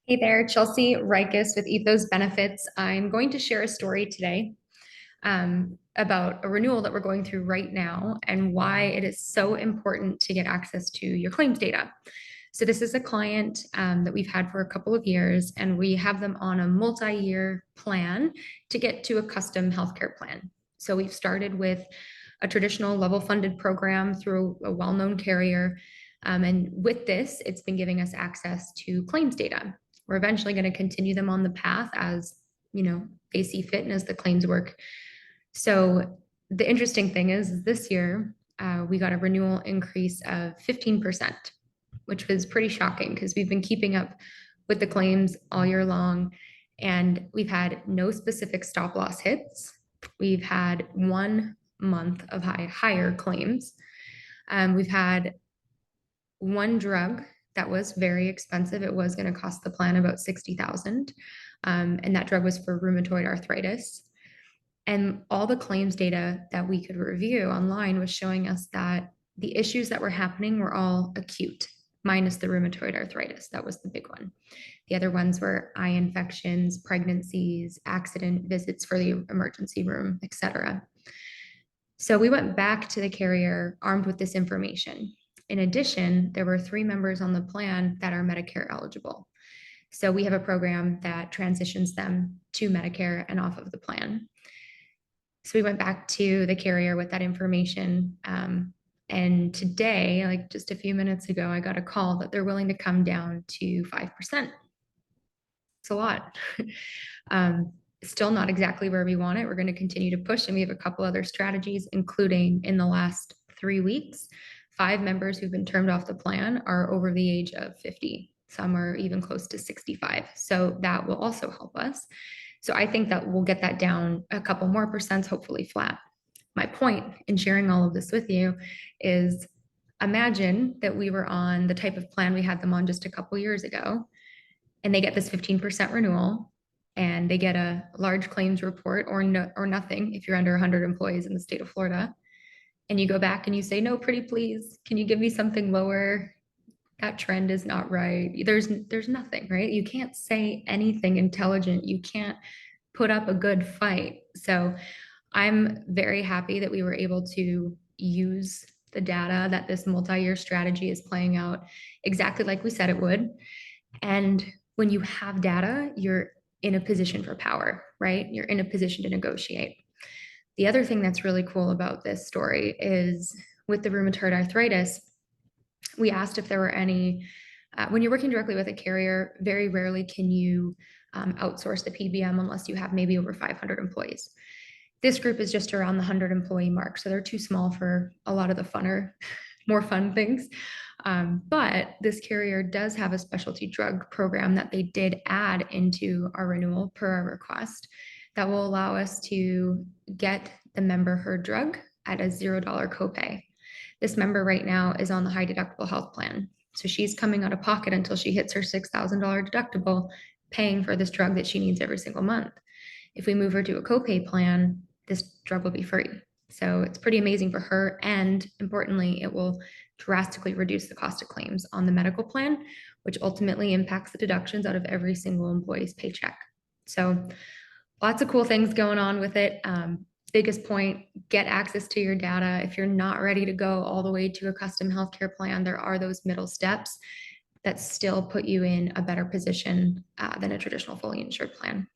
Hey there, Chelsea Rikus with Ethos Benefits. I'm going to share a story today about a renewal that we're going through right now and why it is so important to get access to your claims data. So, this is a client that we've had for a couple of years, and we have them on a multi-year plan to get to a custom healthcare plan. So, we've started with a traditional level funded program through a well-known carrier. And with this, it's been giving us access to claims data. We're eventually going to continue them on the path as they see fit and as the claims work. So the interesting thing is this year we got a renewal increase of 15%, which was pretty shocking because we've been keeping up with the claims all year long, and we've had no specific stop loss hits. We've had 1 month of higher claims. We've had one drug that was very expensive. It was going to cost the plan about 60,000. And that drug was for rheumatoid arthritis. And all the claims data that we could review online was showing us that the issues that were happening were all acute, minus the rheumatoid arthritis. That was the big one. The other ones were eye infections, pregnancies, accident visits for the emergency room, etc. So we went back to the carrier armed with this information. In addition, there were 3 members on the plan that are Medicare eligible. So we have a program that transitions them to Medicare and off of the plan. So we went back to the carrier with that information. And today, like just a few minutes ago, I got a call that they're willing to come down to 5%. It's a lot. Still not exactly where we want it. We're going to continue to push, and we have a couple other strategies, including in the last 3 weeks, 5 members who've been turned off the plan are over the age of 50. Some are even close to 65. So that will also help us. So I think that we'll get that down a couple more percents, hopefully flat. My point in sharing all of this with you is imagine that we were on the type of plan we had them on just a couple years ago, and they get this 15% renewal, and they get a large claims report or nothing if you're under 100 employees in the state of Florida, and you go back and you say, no, pretty please, can you give me something lower? That trend is not right. There's nothing, right? You can't say anything intelligent. You can't put up a good fight. So I'm very happy that we were able to use the data, that this multi-year strategy is playing out exactly like we said it would. And when you have data, you're in a position for power, right? You're in a position to negotiate. The other thing that's really cool about this story is with the rheumatoid arthritis, we asked if there were any, when you're working directly with a carrier, very rarely can you outsource the PBM unless you have maybe over 500 employees. This group is just around the 100 employee mark, so they're too small for a lot of the funner, more fun things. But this carrier does have a specialty drug program that they did add into our renewal per our request that will allow us to get the member her drug at a $0 copay. This member right now is on the high deductible health plan. So she's coming out of pocket until she hits her $6,000 deductible, paying for this drug that she needs every single month. If we move her to a copay plan, this drug will be free. So it's pretty amazing for her. And importantly, it will drastically reduce the cost of claims on the medical plan, which ultimately impacts the deductions out of every single employee's paycheck. So lots of cool things going on with it. Biggest point, get access to your data. If you're not ready to go all the way to a custom healthcare plan, there are those middle steps that still put you in a better position than a traditional fully insured plan.